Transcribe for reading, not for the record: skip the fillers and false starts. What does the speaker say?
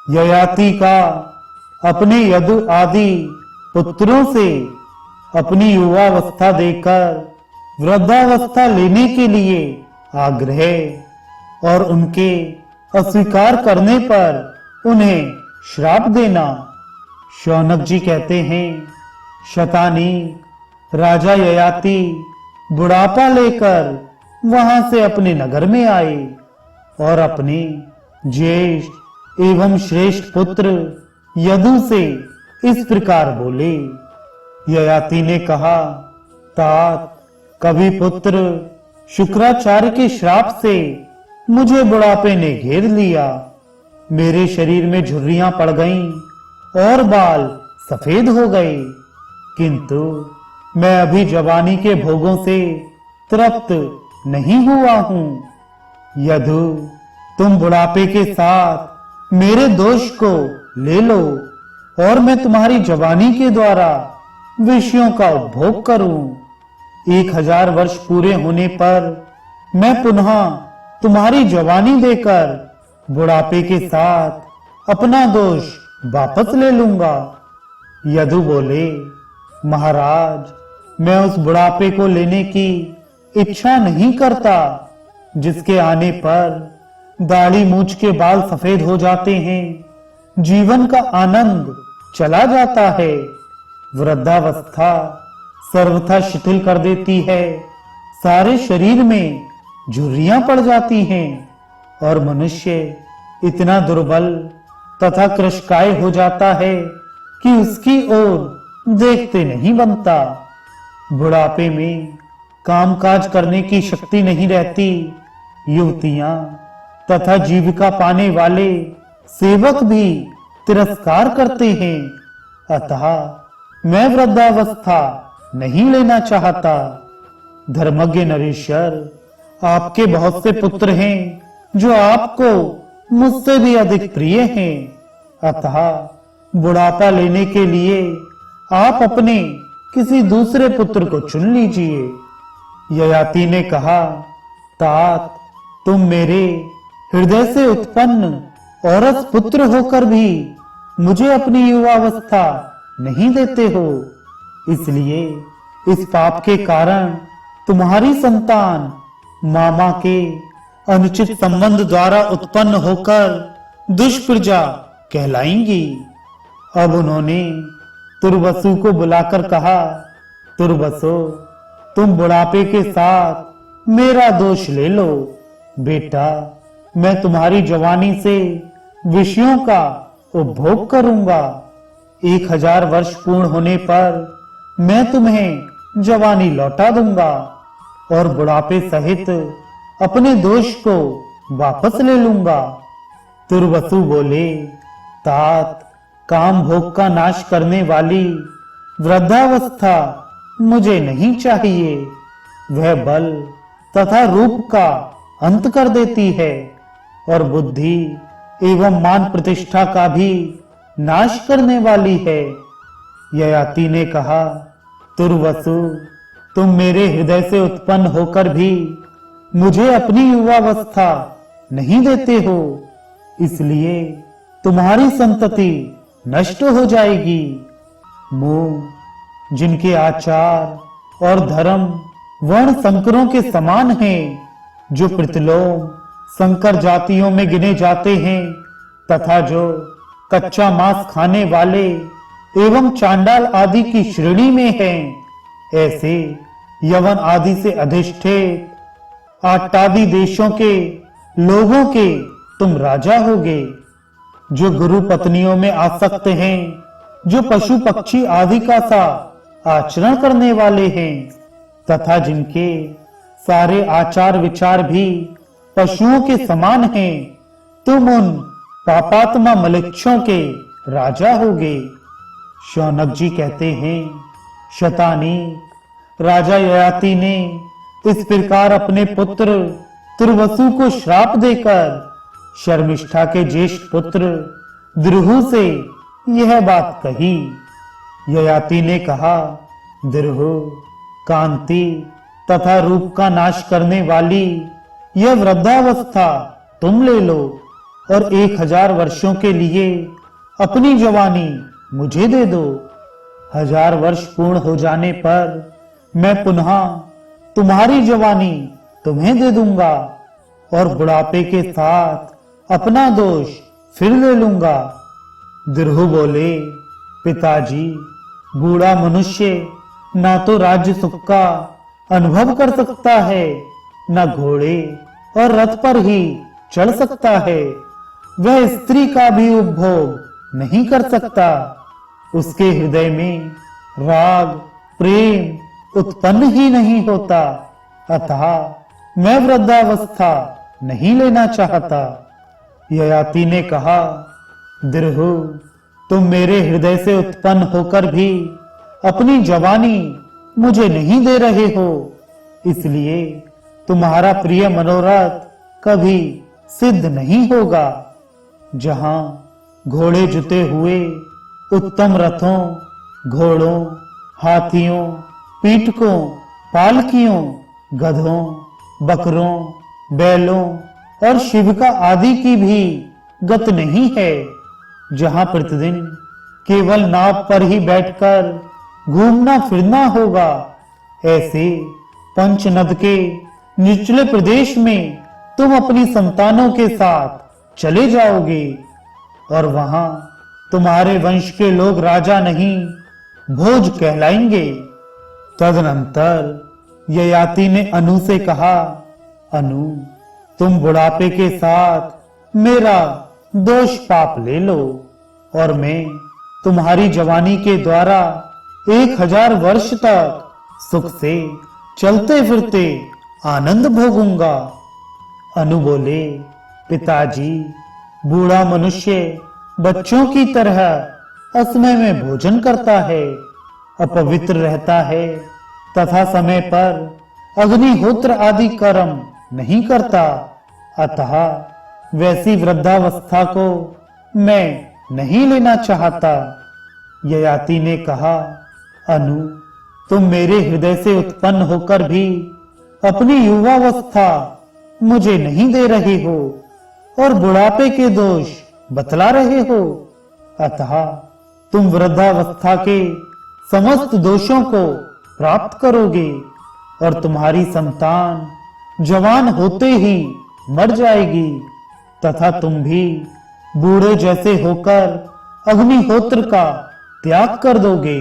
ययाति का अपने यदु आदि पुत्रों से अपनी युवावस्था देकर वृद्धावस्था लेने के लिए आग्रह और उनके अस्वीकार करने पर उन्हें श्राप देना। शौनक जी कहते हैं, शतानीक राजा ययाति बुढ़ापा लेकर वहां से अपने नगर में आए और अपने ज्येष्ठ एवं श्रेष्ठ पुत्र यदु से इस प्रकार बोले। ययाति ने कहा, तात, कभी पुत्र शुक्राचार्य के श्राप से मुझे बुढ़ापे ने घेर लिया। मेरे शरीर में झुर्रियां पड़ गईं और बाल सफेद हो गए, किंतु मैं अभी जवानी के भोगों से तृप्त नहीं हुआ हूं। यदु, तुम बुढ़ापे के साथ मेरे दोष को ले लो और मैं तुम्हारी जवानी के द्वारा विषयों का उपभोग करूं। 1000 वर्ष पूरे होने पर मैं पुनः तुम्हारी जवानी देकर बुढ़ापे के साथ अपना दोष वापस ले लूंगा। यदु बोले, महाराज, मैं उस बुढ़ापे को लेने की इच्छा नहीं करता जिसके आने पर दाढ़ी मूछ के बाल सफेद हो जाते हैं, जीवन का आनंद चला जाता है, वृद्धावस्था सर्वथा शिथिल कर देती है, सारे शरीर में झुर्रियां पड़ जाती हैं और मनुष्य इतना दुर्बल तथा कृशकाय हो जाता है कि उसकी ओर देखते नहीं बनता। बुढ़ापे में कामकाज करने की शक्ति नहीं रहती। युवतियां तथा जीविका पाने वाले सेवक भी तिरस्कार करते हैं। अतः मैं वृद्धावस्था नहीं लेना चाहता। धर्मज्ञ नरेश्वर, आपके बहुत से पुत्र हैं जो आपको मुझसे भी अधिक प्रिय हैं। अतः बुढ़ापा लेने के लिए आप अपने किसी दूसरे पुत्र को चुन लीजिए। ययाति ने कहा, तात, तुम मेरे हृदय से उत्पन्न औरस पुत्र होकर भी मुझे अपनी युवावस्था नहीं देते हो, इसलिए इस पाप के कारण तुम्हारी संतान मामा के अनुचित संबंध द्वारा उत्पन्न होकर दुष्प्रजा कहलाएंगी। अब उन्होंने तुर्वसु को बुलाकर कहा, तुर्वसो, तुम बुढ़ापे के साथ मेरा दोष ले लो। बेटा, मैं तुम्हारी जवानी से विषयों का उपभोग करूंगा। 1000 वर्ष पूर्ण होने पर मैं तुम्हें जवानी लौटा दूंगा और बुढ़ापे सहित अपने दोष को वापस ले लूंगा। तुर्वसु बोले, तात, काम भोग का नाश करने वाली वृद्धावस्था मुझे नहीं चाहिए। वह बल तथा रूप का अंत कर देती है और बुद्धि एवं मान प्रतिष्ठा का भी नाश करने वाली है। ययाति ने कहा, तुर्वसु, तुम मेरे हृदय से उत्पन्न होकर भी मुझे अपनी युवावस्था नहीं देते हो, इसलिए तुम्हारी संतति नष्ट हो जाएगी। मुंह, जिनके आचार और धर्म वर्ण संकरों के समान हैं, जो प्रतिलोम संकर जातियों में गिने जाते हैं तथा जो कच्चा मांस खाने वाले एवं चांडाल आदि की श्रेणी में हैं, ऐसे यवन आदि से अधिष्ठित आट्टादी देशों के लोगों के तुम राजा होगे। जो गुरु पत्नियों में आसक्त हैं, जो पशु पक्षी आदि का सा आचरण करने वाले हैं तथा जिनके सारे आचार विचार भी पशुओं के समान हैं, तुम उन पापात्मा मलेच्छों के राजा होगे। शौनक जी कहते हैं, शतानीक राजा ययाति ने इस प्रकार अपने पुत्र तुर्वसु को श्राप देकर शर्मिष्ठा के ज्येष्ठ पुत्र द्रुहु से यह बात कही। ययाति ने कहा, द्रुहु, कांति तथा रूप का नाश करने वाली यह वृद्धावस्था तुम ले लो और 1000 वर्षों के लिए अपनी जवानी मुझे दे दो। 1000 वर्ष पूर्ण हो जाने पर मैं पुनः तुम्हारी जवानी तुम्हें दे दूंगा और बुढ़ापे के साथ अपना दोष फिर ले लूंगा। द्रुह बोले, पिताजी, बूढ़ा मनुष्य ना तो राज्य सुख का अनुभव कर सकता है, न घोड़े और रथ पर ही चढ़ सकता है। वह स्त्री का भी उपभोग नहीं कर सकता। उसके हृदय में राग प्रेम उत्पन्न ही नहीं होता। अतः मैं वृद्धावस्था नहीं लेना चाहता। ययाति ने कहा, द्रुह, तुम मेरे हृदय से उत्पन्न होकर भी अपनी जवानी मुझे नहीं दे रहे हो, इसलिए तुम्हारा प्रिय मनोरथ कभी सिद्ध नहीं होगा। जहां घोड़े जुते हुए उत्तम रथों, घोड़ों, हाथियों, पीठकों, पालकियों, गधों, बकरों, बैलों और शिविका आदि की भी गत नहीं है, जहां प्रतिदिन केवल नाव पर ही बैठकर घूमना फिरना होगा, ऐसे पंचनद के निचले प्रदेश में तुम अपनी संतानों के साथ चले जाओगे और वहां तुम्हारे वंश के लोग राजा नहीं भोज कहलाएंगे। तदनंतर ययाति ने अनु से कहा, अनु, तुम बुढ़ापे के साथ मेरा दोष पाप ले लो और मैं तुम्हारी जवानी के द्वारा 1000 वर्ष तक सुख से चलते फिरते आनंद भोगूंगा। अनु बोले, पिताजी, बूढ़ा मनुष्य बच्चों की तरह असमय में भोजन करता है, अपवित्र रहता है तथा समय पर अग्निहोत्र आदि कर्म नहीं करता। अतः वैसी वृद्धावस्था को मैं नहीं लेना चाहता। ययाति ने कहा, अनु, तुम मेरे हृदय से उत्पन्न होकर भी अपनी युवावस्था मुझे नहीं दे रहे हो और बुढ़ापे के दोष बतला रहे हो। अतः तुम वृद्धावस्था के समस्त दोषों को प्राप्त करोगे और तुम्हारी संतान जवान होते ही मर जाएगी तथा तुम भी बूढ़े जैसे होकर अग्निहोत्र का त्याग कर दोगे।